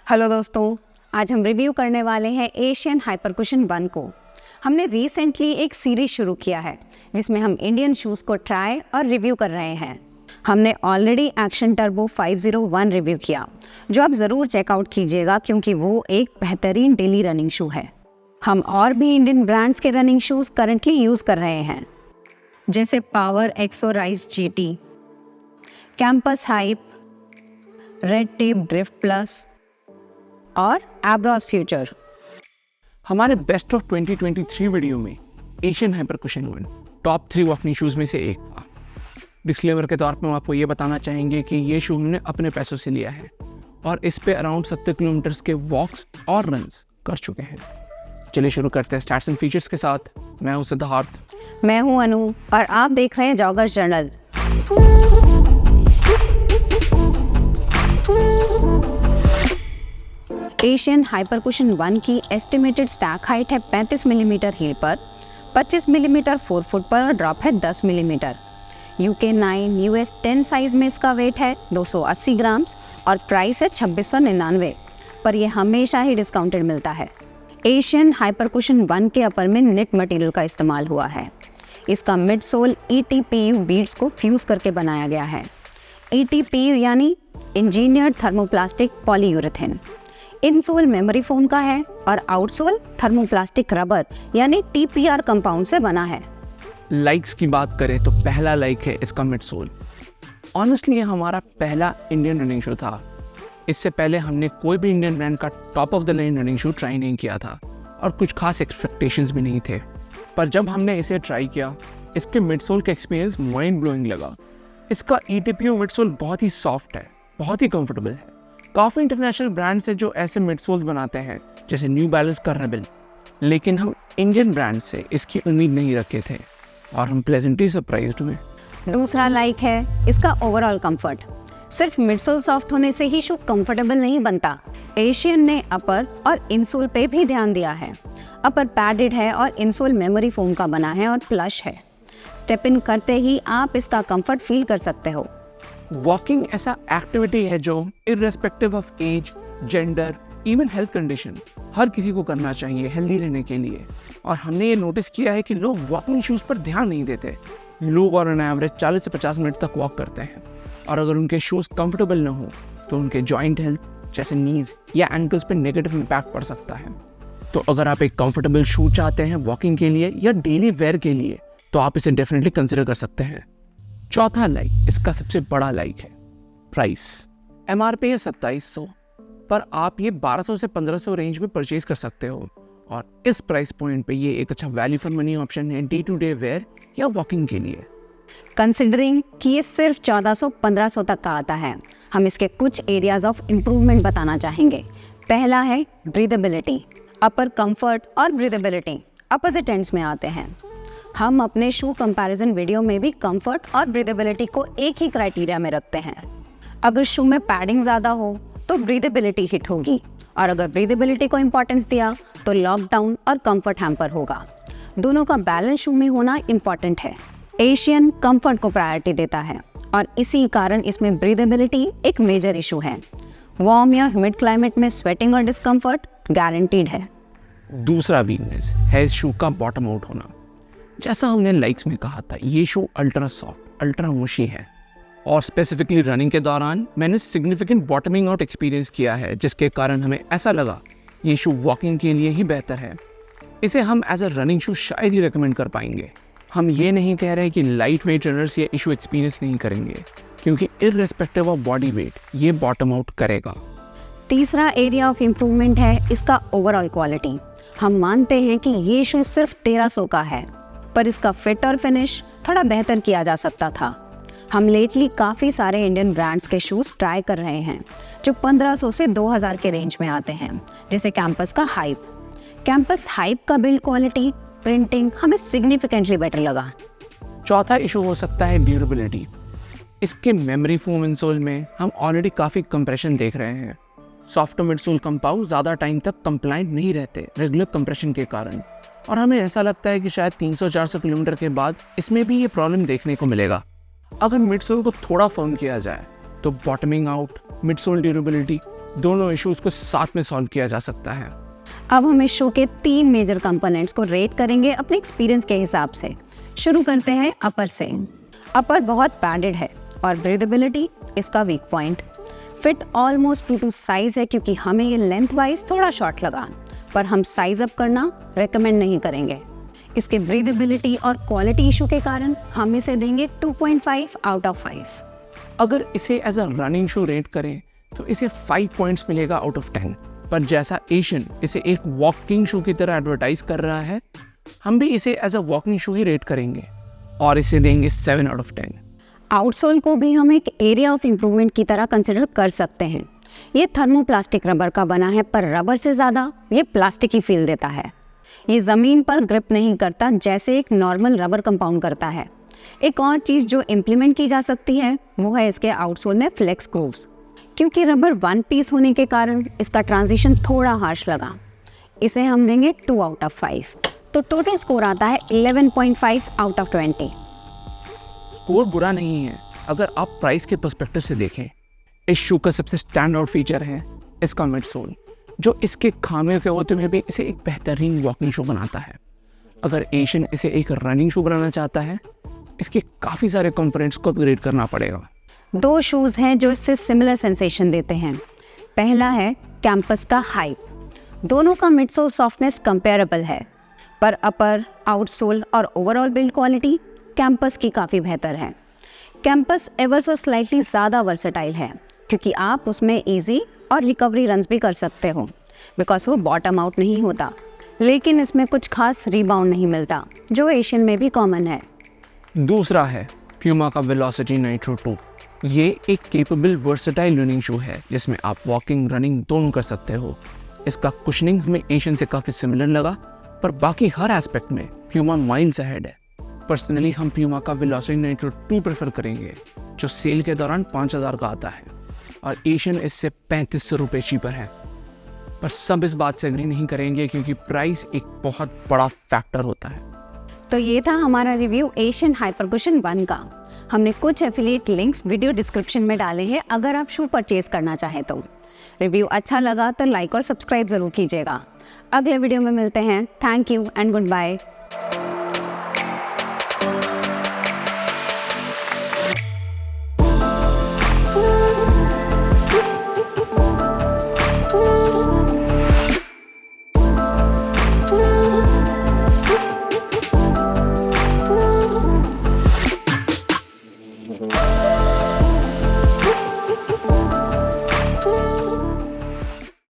Hello दोस्तों, आज हम रिव्यू करने वाले हैं एशियन हाइपर कुशन 1 को। हमने रिसेंटली एक सीरीज शुरू किया है जिसमें हम इंडियन शूज़ को ट्राई और रिव्यू कर रहे हैं। हमने ऑलरेडी एक्शन टर्बो 501 रिव्यू किया, जो आप ज़रूर चेकआउट कीजिएगा क्योंकि वो एक बेहतरीन डेली रनिंग शू है। हम और भी इंडियन ब्रांड्स के रनिंग शूज़ करंटली यूज़ कर रहे हैं, जैसे power exo rise GT, Campus hype, Red Tape drift plus और एब्रॉस फ्यूचर। हमारे बेस्ट ऑफ 2023 वीडियो में Asian hyper cushion 1 top 3 walking shoes में से एक था। डिस्क्लेमर के तौर पर हम आपको ये बताना चाहेंगे कि ये शू हमने अपने पैसों से लिया है और इस पे अराउंड 70 किलोमीटर्स के वॉक्स और रन्स कर चुके हैं। चलिए शुरू करते हैं स्टैट्स एंड फीचर्स के साथ। मैं हूं सिद्धार्थ, मैं हूं अनु और आप देख रहे हैं joggers journal. Asian hyper cushion 1 की एस्टिमेटेड स्टैक हाइट है 35 मिलीमीटर हील पर, 25 मिलीमीटर 4 फुट पर और ड्रॉप है 10 मिलीमीटर। UK 9 US 10 साइज में इसका वेट है 280 ग्राम्स और प्राइस है 2699, पर यह हमेशा ही डिस्काउंटेड मिलता है। एशियन हाइपर कुशन 1 के अपर में निट मटेरियल का इस्तेमाल हुआ है। इसका मिड सोल ETPU बीड्स को फ्यूज़ करके बनाया गया है। ETPU यानी engineered thermoplastic polyurethane. Insole memory foam का है और आउटसोल थर्मोप्लास्टिक रबर यानी TPR कंपाउंड से बना है। लाइक्स की बात करें तो पहला लाइक है इसका मिड सोल। ऑनेस्टली ये हमारा पहला इंडियन रनिंग शू था। इससे पहले हमने कोई भी इंडियन ब्रांड का top of the line running shoe try नहीं किया था और कुछ खास एक्सपेक्टेशंस भी नहीं थे, पर जब हमने इसे ट्राई किया इसके मिड सोल का एक्सपीरियंस माइंड ब्लोइंग लगा। इसका ETPU मिड सोल बहुत ही सॉफ्ट है, बहुत ही कंफर्टेबल है। काफ़ी इंटरनेशनल ब्रांड्स हैं जो ऐसे मिड सोल्स बनाते हैं, जैसे न्यू बैलेंस का रेबल, लेकिन हम इंडियन ब्रांड से इसकी उम्मीद नहीं रखे थे और हम प्लेजेंटली सरप्राइज्ड हुए। दूसरा लाइक है इसका ओवरऑल कंफर्ट। सिर्फ मिडसोल सॉफ्ट होने से ही शू कंफर्टेबल नहीं बनता। एशियन ने अपर और इनसोल पे भी ध्यान दिया है। अपर पैडेड है और इनसोल मेमोरी फोम का बना है और प्लश है। स्टेप इन करते ही आप इसका कंफर्ट फील कर सकते हो। वॉकिंग ऐसा एक्टिविटी है जो irrespective of age, gender, even health condition हर किसी को करना चाहिए हेल्दी रहने के लिए। और हमने ये नोटिस किया है कि लोग वॉकिंग शूज़ पर ध्यान नहीं देते। लोग और ऑन एवरेज 40 से 50 मिनट तक वॉक करते हैं और अगर उनके शूज़ कंफर्टेबल ना हो तो उनके जॉइंट हेल्थ जैसे नीज या एंकल्स पर नेगेटिव इम्पैक्ट पड़ सकता है। तो अगर आप एक कंफर्टेबल शू चाहते हैं वॉकिंग के लिए या डेली वेयर के लिए तो आप इसे डेफिनेटली कंसिडर कर सकते हैं। चौथा लाइक इसका सबसे बड़ा लाइक है प्राइस। MRP है 2700, पर आप ये 1200 से 1500 रेंज में परचेज कर सकते हो और इस प्राइस पॉइंट पे ये एक अच्छा वैल्यू फॉर मनी ऑप्शन है डे टू डे वेयर या वॉकिंग के लिए। कंसिडरिंग कि ये सिर्फ 1400-1500 तक का आता है, हम इसके कुछ एरियाज ऑफ इम्प्रूवमेंट बताना चाहेंगे। पहला है ब्रीदेबिलिटी। अपर कंफर्ट और ब्रीदेबिलिटी अपोजिट एंड्स में आते हैं। हम अपने शू कंपैरिजन वीडियो में भी कंफर्ट और ब्रीदेबिलिटी को एक ही क्राइटेरिया में रखते हैं। अगर शू में पैडिंग ज़्यादा हो तो ब्रीदेबिलिटी हिट होगी और अगर ब्रीदेबिलिटी को इम्पोर्टेंस दिया तो लॉकडाउन और कंफर्ट हैम्पर होगा। दोनों का बैलेंस शू में होना इम्पॉर्टेंट है। एशियन कंफर्ट को प्रायोरिटी देता है और इसी कारण इसमें ब्रीदेबिलिटी एक मेजर इशू है। वार्म या ह्यूमिड क्लाइमेट में स्वेटिंग और डिस्कम्फर्ट गारंटीड है। दूसरा वीकनेस है इस शू का बॉटम आउट होना। जैसा हमने लाइक्स में कहा था, ये शू अल्ट्रा सॉफ्ट, अल्ट्रा मुशी है और स्पेसिफिकली रनिंग के दौरान मैंने सिग्निफिकेंट बॉटमिंग आउट एक्सपीरियंस किया है, जिसके कारण हमें ऐसा लगा ये शू वॉकिंग के लिए ही बेहतर है। इसे हम एज अ रनिंग शू शायद ही रिकमेंड कर पाएंगे। हम ये नहीं कह रहे कि लाइट वेट रनर्स ये इशू एक्सपीरियंस नहीं करेंगे, क्योंकि इररेस्पेक्टिव ऑफ बॉडी वेट ये बॉटम आउट करेगा। तीसरा एरिया ऑफ इम्प्रूवमेंट है इसका ओवरऑल क्वालिटी। हम मानते हैं कि ये शू सिर्फ 1300 का है, पर इसका फिट और फिनिश थोड़ा बेहतर किया जा सकता था। हम लेटली काफ़ी सारे इंडियन ब्रांड्स के शूज़ ट्राई कर रहे हैं जो 1500 से 2000 के रेंज में आते हैं, जैसे कैंपस का हाइप। कैंपस हाइप का बिल्ड क्वालिटी, प्रिंटिंग हमें सिग्निफिकेंटली बेटर लगा। चौथा इशू हो सकता है ड्यूरेबिलिटी। इसके मेमोरी फोम इंसोल में हम ऑलरेडी काफ़ी कंप्रेशन देख रहे हैं। सॉफ्ट मिडसोल कंपाउंड ज़्यादा टाइम तक कंप्लाइंट नहीं रहते रेगुलर कंप्रेशन के कारण, और हमें ऐसा लगता है कि शायद 300-400 किलोमीटर के बाद इसमें भी ये प्रॉब्लम देखने को मिलेगा। अगर मिडसोल को थोड़ा फर्म किया जाए तो बॉटमिंग आउट, मिडसोल ड्यूरेबिलिटी दोनों इश्यूज को साथ में सॉल्व किया जा सकता है। अब हम इस शू के 3 मेजर कंपोनेंट्स को रेट करेंगे अपने एक्सपीरियंस के हिसाब से। शुरू करते हैं अपर से। अपर बहुत पैडेड है और ब्रीदेबिलिटी इसका weak point. Fit almost two size है क्योंकि हमें ये लेंथ वाइज थोड़ा शॉर्ट लगा, पर हम साइज अप करना रेकमेंड नहीं करेंगे। इसके ब्रीदेबिलिटी और क्वालिटी इशू के कारण हम इसे देंगे 2.5 आउट ऑफ 5। अगर इसे as a running shoe rate करें तो इसे 5 पॉइंट्स मिलेगा आउट ऑफ 10। पर जैसा एशियन इसे एक वॉकिंग शू की तरह एडवर्टाइज कर रहा है, हम भी इसे एज अ वॉकिंग शू ही रेट करेंगे और इसे देंगे 7 आउट ऑफ 10। आउटसोल को भी हम एक एरिया ऑफ इम्प्रूवमेंट की तरह कंसिडर कर सकते हैं। ये थर्मोप्लास्टिक रबर का बना है, पर रबर से ज़्यादा ये प्लास्टिक ही फील देता है। ये ज़मीन पर ग्रिप नहीं करता जैसे एक नॉर्मल रबर कंपाउंड करता है। एक और चीज़ जो इम्प्लीमेंट की जा सकती है वो है इसके आउटसोल में फ्लेक्स ग्रूव्स। क्योंकि रबर 1 पीस होने के कारण इसका ट्रांजिशन थोड़ा हार्श लगा। इसे हम देंगे 2 आउट ऑफ 5। तो टोटल स्कोर आता है 11.5 आउट ऑफ 20। स्कोर बुरा नहीं है अगर आप प्राइस के पर्सपेक्टिव से देखें। इस शू का सबसे स्टैंड आउट फीचर है इसका मिड सोल, जो इसके खामियों के होते हुए भी इसे एक बेहतरीन वॉकिंग शू बनाता है। अगर एशियन इसे एक रनिंग शू बनाना चाहता है, इसके काफ़ी सारे कंपोनेंट्स को अपग्रेड करना पड़ेगा। 2 शूज़ हैं जो इससे सिमिलर सेंसेशन देते हैं। पहला है कैंपस का हाइप। दोनों का मिड सोल सॉफ्टनेस कंपेरेबल है, पर अपर, आउटसोल और ओवरऑल बिल्ड क्वालिटी कैंपस की काफ़ी बेहतर है। कैंपस एवर सो स्लाइटली ज़्यादा वर्सेटाइल है क्योंकि आप उसमें इजी और रिकवरी रन्स भी कर सकते हो, बिकॉज वो बॉटम आउट नहीं होता। लेकिन इसमें कुछ खास रिबाउंड नहीं मिलता जो एशियन में भी कॉमन है। दूसरा है प्यूमा का वेलोसिटी नाइट्रो 2। ये एक केपेबल वर्सेटाइल रनिंग शू है जिसमें आप वॉकिंग रनिंग दोनों कर सकते हो। इसका कुशनिंग हमें एशियन से काफ़ी सिमिलर लगा, पर बाकी हर एस्पेक्ट में प्यूमा माइल्स अहेड है। पर्सनली हम प्यूमा का वेलोसिटी नाइट्रो 2 प्रेफर करेंगे, जो सेल के दौरान 5000 का आता है और एशियन इससे 3500 रुपये चीपर है। पर सब इस बात से एग्री नहीं करेंगे क्योंकि प्राइस एक बहुत बड़ा फैक्टर होता है। तो ये था हमारा रिव्यू एशियन हाइपरकुशन 1 का। हमने कुछ एफिलिएट लिंक्स वीडियो डिस्क्रिप्शन में डाले हैं अगर आप शू परचेज करना चाहें तो। रिव्यू अच्छा लगा तो लाइक और सब्सक्राइब ज़रूर कीजिएगा। अगले वीडियो में मिलते हैं। Thank you and good bye.